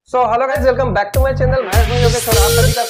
So hello guys, welcome back to my channel. मैं हूं योगेश और आप सभी का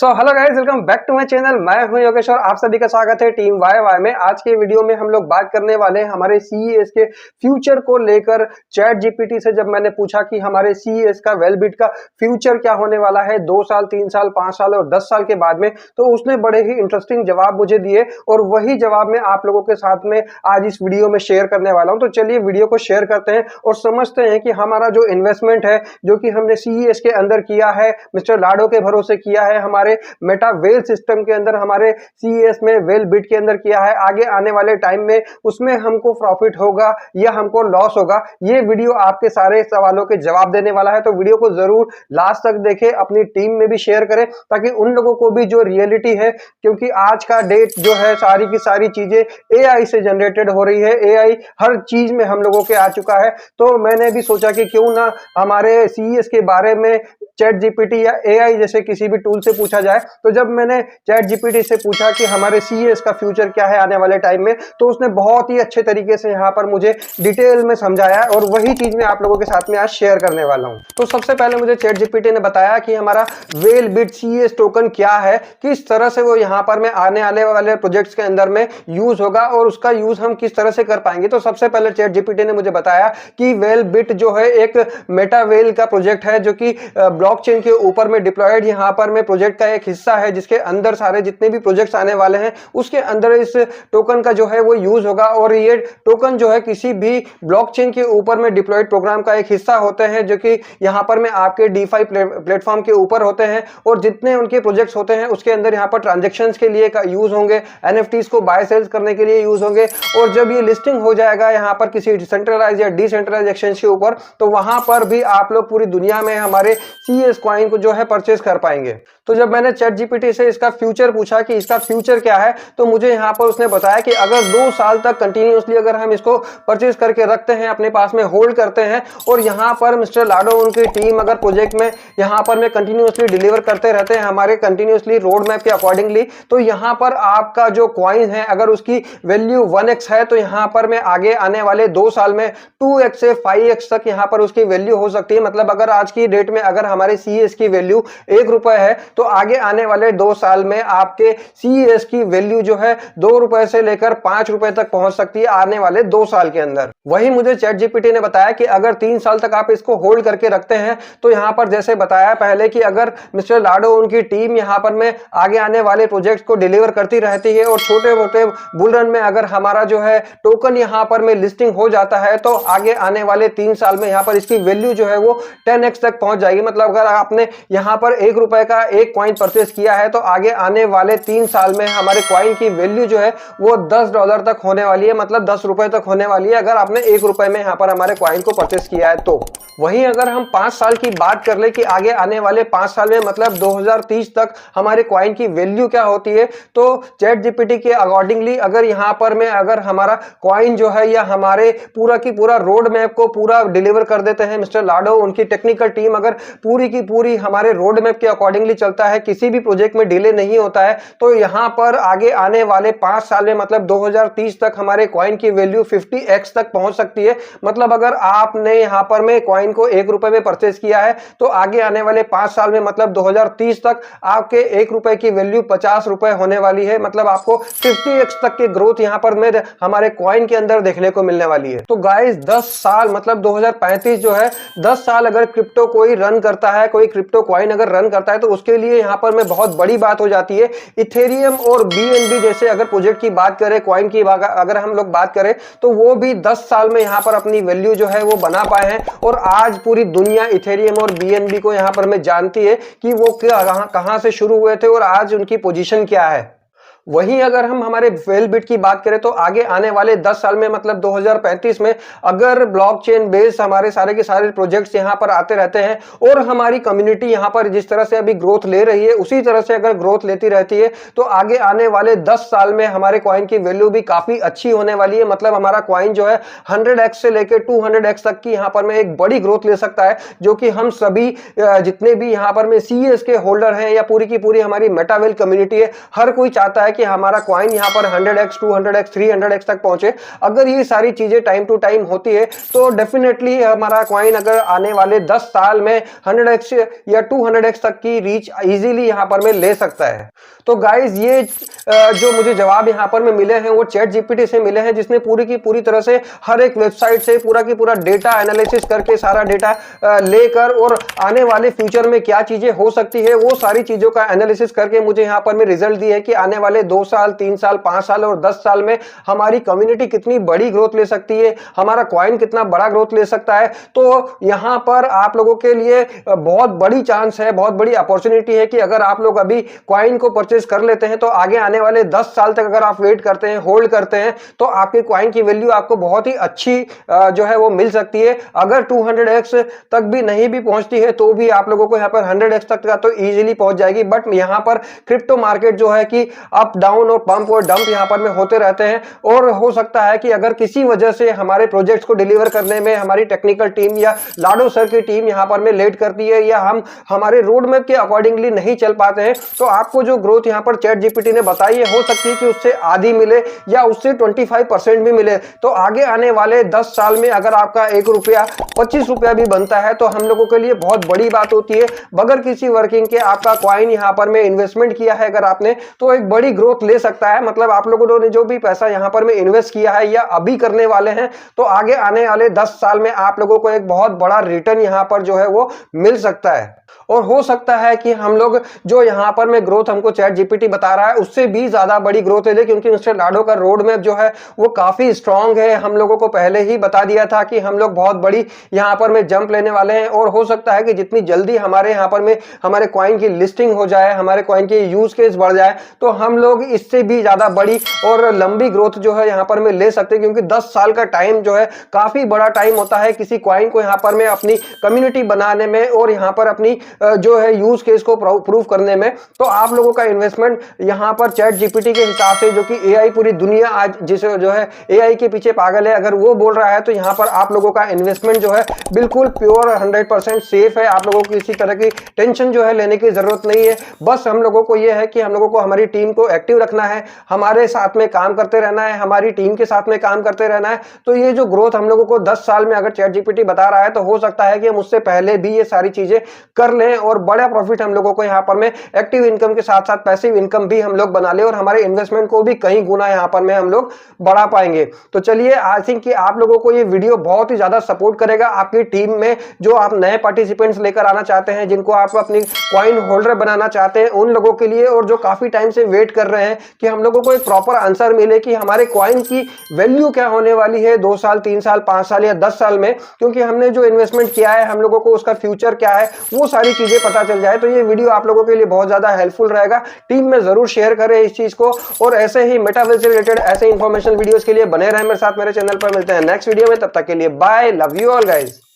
स्वागत hello guys, welcome back to my channel. मैं हूं योगेश और आप सभी का स्वागत है टीम वाई वाई में। आज के वीडियो में हम लोग बात करने वाले हैं हमारे सीईएस के फ्यूचर को लेकर। चैट जीपीटी से जब मैंने पूछा कि हमारे सीईएस का वेलबिट का फ्यूचर क्या होने वाला है 2 साल, 3 साल, 5 साल और 10 साल के बाद में, तो उसने बड़े ही इंटरेस्टिंग जवाब मुझे दिए और वही जवाब मैं आप लोगों के साथ में आज इस वीडियो में शेयर करने वाला हूं। तो चलिए वीडियो को शेयर करते हैं और समझते हैं कि हमारा जो इन्वेस्टमेंट है जो कि हमने सीईएस के अंदर किया है, मिस्टर लाडो के भरोसे किया है, हमारे मेटा वेल सिस्टम के अंदर, हमारे सीएस में वेल बिट के अंदर किया है, आगे आने वाले टाइम में उसमें हमको प्रॉफिट होगा या हमको लॉस होगा। ये वीडियो आपके सारे सवालों के जवाब देने वाला है। तो वीडियो को जरूर लास्ट तक देखें, अपनी टीम में भी शेयर करें ताकि उन लोगों को भी जो रियलिटी है, क्योंकि आज का डेट जो है सारी की सारी चीजें एआई से जनरेटेड हो रही है। एआई हर चीज में हम लोगों के आ चुका है। तो मैंने भी सोचा कि क्यों ना हमारे सीएस के बारे में चैट जीपीटी या एआई जैसे किसी भी टूल से पूछा जाए। तो जब मैंने चैट जीपीटी से पूछा कि हमारे सीएस का फ्यूचर क्या है आने वाले टाइम में, तो उसने बहुत ही अच्छे तरीके से यहाँ पर मुझे डिटेल में समझाया और वही चीज मैं आप लोगों के साथ में आज शेयर करने वाला हूँ। तो सबसे पहले मुझे चैट जीपीटी ने बताया कि हमारा वेल बिट सीएस टोकन क्या है, किस तरह से वो यहाँ पर में आने वाले प्रोजेक्ट्स के अंदर में यूज होगा और उसका यूज हम किस तरह से कर पाएंगे। तो सबसे पहले चैट जीपीटी ने मुझे बताया कि वेल बिट जो है एक मेटा वेल का प्रोजेक्ट है जो कि ब्लॉकचेन के ऊपर में डिप्लॉयड यहाँ पर में प्रोजेक्ट का एक हिस्सा है, जिसके अंदर सारे जितने भी प्रोजेक्ट्स आने वाले हैं उसके अंदर इस टोकन का जो है वो यूज होगा। और ये टोकन जो है किसी भी ब्लॉकचेन के ऊपर में डिप्लॉयड प्रोग्राम का एक हिस्सा होते हैं जो कि यहाँ पर में आपके डीफाई प्लेटफॉर्म के ऊपर होते हैं और जितने उनके प्रोजेक्ट्स होते हैं उसके अंदर यहाँ पर ट्रांजेक्शन्स के लिए यूज होंगे, एनएफटीज को बाय सेल्स करने के लिए यूज होंगे। और जब ये लिस्टिंग हो जाएगा यहाँ पर किसी सेंट्रलाइज या डिसेंट्रलाइज एक्सचेंज के ऊपर, तो वहां पर भी आप लोग पूरी दुनिया में हमारे सीएस कॉइन को जो है परचेज कर पाएंगे। तो जब मैंने चैट जीपीटी से इसका फ्यूचर पूछा कि इसका फ्यूचर क्या है, तो मुझे यहाँ पर उसने बताया कि अगर 2 साल तक कंटिन्यूअसली अगर हम इसको परचेज करके रखते हैं, अपने पास में होल्ड करते हैं और यहाँ पर मिस्टर लाडो उनकी टीम अगर प्रोजेक्ट में यहाँ पर में कंटिन्यूअसली डिलीवर करते रहते हैं हमारे कंटिन्यूअसली रोड मैप के अकॉर्डिंगली, तो यहाँ पर आपका जो कॉइन है अगर उसकी वैल्यू 1x है, तो यहाँ पर में आगे आने वाले 2 साल में 2x से 5x तक यहाँ पर उसकी वैल्यू हो सकती है। मतलब अगर आज की डेट में अगर हमारे सीएस की वैल्यू 1 रुपए है, तो आगे आने वाले 2 साल में आपके सीएस की वैल्यू जो है 2 रुपए से लेकर 5 रुपए तक पहुंच सकती है आने वाले 2 साल के अंदर। वही मुझे चैट जीपीटी ने बताया कि अगर 3 साल तक आप इसको होल्ड करके रखते हैं, तो यहां पर जैसे बताया पहले कि अगर मिस्टर लाडो उनकी टीम यहां पर में आगे आने वाले प्रोजेक्ट्स को डिलीवर करती रहती है और छोटे मोटे बुल रन में अगर हमारा जो है टोकन यहां पर में लिस्टिंग हो जाता है, तो आगे आने वाले 3 साल में यहां पर इसकी वैल्यू जो है वो 10x तक पहुंच जाएगी। मतलब अगर आपने यहां पर 1 रुपए का एक कॉइन परचेस किया है, तो आगे आने वाले 3 साल में हमारे कॉइन की वैल्यू जो है वो $10 तक होने वाली है, मतलब 10 रुपए तक होने वाली है अगर आपने 1 रुपए में यहां पर हमारे कॉइन को परचेस किया है। तो वहीं अगर हम 5 साल की बात कर ले कि आगे आने वाले 5 साल में मतलब 2030 तक हमारे कॉइन की वैल्यू क्या होती है, तो चैट जीपीटी के अकॉर्डिंगली अगर यहां पर में अगर हमारा कॉइन जो है या हमारे पूरा की पूरा रोड मैप को पूरा डिलीवर कर देते हैं मिस्टर लाडो, उनकी टेक्निकल टीम अगर पूरी की पूरी हमारे रोड मैप के अकॉर्डिंगली चलता है, किसी भी प्रोजेक्ट में डिले नहीं होता है, तो यहां पर आगे आने वाले 5 साल में मतलब 2030 तक हमारे कॉइन की वैल्यू 50x तक पहुंच सकती है। मतलब अगर आपने यहां पर में कॉइन को 1 रुपए में परचेज किया है, तो आगे आने वाले 5 साल में मतलब 2030 तक आपके 1 रुपए की वैल्यू 50 रुपए होने वाली है। मतलब आपको 50x तक की ग्रोथ यहां पर में हमारे कॉइन के अंदर देखने को मिलने वाली है। तो गाइस 10 साल मतलब 2035 जो है 10 साल अगर क्रिप्टो कोई रन करता है, कोई क्रिप्टो कॉइन अगर रन करता है, तो उसके लिए यहां पर में बहुत बड़ी बात हो जाती है। इथेरियम और बीएनबी जैसे अगर प्रोजेक्ट की बात करें, कॉइन की अगर हम लोग बात करें, तो वो भी 10 साल में यहां पर अपनी वैल्यू जो है वो बना पाए हैं। और आज पूरी दुनिया इथेरियम और बीएनबी को यहां पर में जानती है कि वो कहां से शुरू हुए थे और आज उनकी पोजीशन क्या है। वहीं अगर हम हमारे वेल बिट की बात करें, तो आगे आने वाले 10 साल में मतलब 2035 में अगर ब्लॉकचेन बेस्ड हमारे सारे के सारे प्रोजेक्ट्स यहां पर आते रहते हैं और हमारी कम्युनिटी यहां पर जिस तरह से अभी ग्रोथ ले रही है उसी तरह से अगर ग्रोथ लेती रहती है, तो आगे आने वाले 10 साल में हमारे कॉइन की वैल्यू भी काफी अच्छी होने वाली है। मतलब हमारा कॉइन जो है 100x से लेकर 200x तक की यहां पर में एक बड़ी ग्रोथ ले सकता है, जो कि हम सभी जितने भी यहां पर में सीएस के होल्डर हैं या पूरी की पूरी हमारी मेटावेल कम्युनिटी है, हर कोई चाहता है है कि हमारा कॉइन यहाँ पर 100x 200x 300x तक पहुंचे। अगर ये सारी चीजें टाइम टू टाइम होती है तो डेफिनेटली हमारा कॉइन अगर आने वाले 10 साल में 100x या 200x तक की रीच इजीली यहाँ पर में ले सकता है। तो गाइज ये जो मुझे जवाब यहाँ पर में मिले हैं वो चैट जीपीटी से मिले हैं, जिसने पूरी की पूरी तरह से हर एक वेबसाइट से पूरा की पूरा डेटा एनालिसिस करके सारा डेटा लेकर और आने वाले फ्यूचर में क्या चीजें हो सकती है वो सारी चीजों का एनालिसिस करके मुझे यहाँ पर में रिजल्ट दिए है कि आने वाले 2 साल 3 साल 5 साल और 10 साल में हमारी कम्युनिटी कितनी बड़ी ग्रोथ ले सकती है, हमारा कॉइन कितना बड़ा ग्रोथ ले सकता है। तो यहाँ पर आप लोगों के लिए बहुत बड़ी चांस है, बहुत बड़ी अपॉर्चुनिटी है कि अगर आप लोग अभी कॉइन को परचेज कर लेते हैं तो आगे आने वाले 10 साल तक अगर आप वेट करते हैं, होल्ड करते हैं, तो आपके कॉइन की वैल्यू आपको बहुत ही अच्छी जो है वो मिल सकती है। अगर 200x तक भी नहीं भी पहुंचती है तो भी आप लोगों को यहाँ पर 100x तक का तो इजीली पहुंच जाएगी। बट यहाँ पर क्रिप्टो मार्केट जो है कि अप डाउन और पंप और डंप यहाँ पर में होते रहते हैं, और हो सकता है कि अगर किसी वजह से हमारे प्रोजेक्ट्स को डिलीवर करने में हमारी टेक्निकल टीम या लाडो सर की टीम यहाँ पर में लेट करती है या हम हमारे रोड मैप के अकॉर्डिंगली नहीं चल पाते हैं, तो आपको जो ग्रोथ यहाँ पर चैट जीपीटी ने बताई है हो सकती है कि उससे आधी मिले या उससे 25% भी मिले। तो आगे आने वाले 10 साल में अगर आपका 1 रुपया 25 रुपया भी बनता है तो हम लोगों के लिए बहुत बड़ी बात होती है। बगैर किसी वर्किंग के आपका कॉइन यहाँ पर में इन्वेस्टमेंट किया है अगर आपने, तो एक बड़ी ग्रोथ ले सकता है। मतलब आप लोगों ने जो भी पैसा यहाँ पर में इन्वेस्ट किया है या अभी करने वाले हैं, तो आगे आने वाले 10 साल में आप लोगों को एक बहुत बड़ा रिटर्न यहाँ पर जो है वो मिल सकता है। और हो सकता है कि हम लोग जो यहाँ पर में ग्रोथ हमको चैट जीपीटी बता रहा है उससे भी ज्यादा बड़ी ग्रोथ ले, क्योंकि मिस्टर लाडो का रोड मैप जो है वो काफी स्ट्रांग है। हम लोगों को पहले ही बता दिया था कि हम लोग बहुत बड़ी यहाँ पर में जंप लेने वाले हैं, और हो सकता है कि जितनी जल्दी हमारे यहाँ पर में हमारे कॉइन की लिस्टिंग हो जाए, हमारे कॉइन के यूज केस बढ़ जाए, तो हम लोग इससे भी ज्यादा बड़ी और लंबी ग्रोथ जो है यहाँ पर में ले सकते हैं। क्योंकि 10 साल का टाइम जो है काफी बड़ा टाइम होता है किसी कॉइन को यहाँ पर में अपनी कम्युनिटी बनाने में और यहाँ पर अपनी जो है यूज केस को प्रूव करने में। तो आप लोगों का इन्वेस्टमेंट यहाँ पर चैट जीपीटी के हिसाब से, जो कि एआई पूरी दुनिया आज जिसे जो है एआई के पीछे पागल है, अगर वो बोल रहा है तो यहाँ पर आप लोगों का इन्वेस्टमेंट जो है बिल्कुल प्योर 100% सेफ है। आप लोगों को किसी तरह की टेंशन जो है लेने की जरूरत नहीं है। बस हम लोगों को यह है कि हम लोगों को हमारी टीम को एक्टिव रखना है, हमारे साथ में काम करते रहना है, हमारी टीम के साथ में काम करते रहना है। तो ये जो ग्रोथ हम लोगों को 10 साल में अगर चैट जीपीटी बता रहा है तो हो सकता है कि हम उससे पहले भी ये सारी चीजें कर लें और बड़ा प्रॉफिट हम लोगों को यहाँ पर में एक्टिव इनकम के साथ साथ पैसिव इनकम भी हम लोग बना ले और हमारे इन्वेस्टमेंट को भी कहीं गुना यहाँ पर में हम लोग बढ़ा पाएंगे। तो चलिए, आई थिंक कि आप लोगों को ये वीडियो बहुत ही ज्यादा सपोर्ट करेगा आपकी टीम में जो आप नए पार्टिसिपेंट्स लेकर आना चाहते हैं, जिनको आप अपनी कॉइन होल्डर बनाना चाहते हैं, उन लोगों के लिए, और जो काफी टाइम से वेट कर रहे हैं कि हम लोगों को एक प्रॉपर आंसर मिले कि हमारे कॉइन की वैल्यू क्या होने वाली है 2 साल 3 साल 5 साल या 10 साल में, क्योंकि हमने जो इन्वेस्टमेंट किया है हम लोगों को उसका फ्यूचर क्या है वो सारी चीजें पता चल जाए। तो ये वीडियो आप लोगों के लिए बहुत ज्यादा हेल्पफुल रहेगा। टीम में जरूर शेयर करें इस चीज को, और ऐसे ही मेटावर्स से रिलेटेड ऐसे इंफॉर्मेशन वीडियोस के लिए बने रहें मेरे साथ मेरे चैनल पर। मिलते हैं नेक्स्ट वीडियो में, तब तक के लिए bye, love you all guys.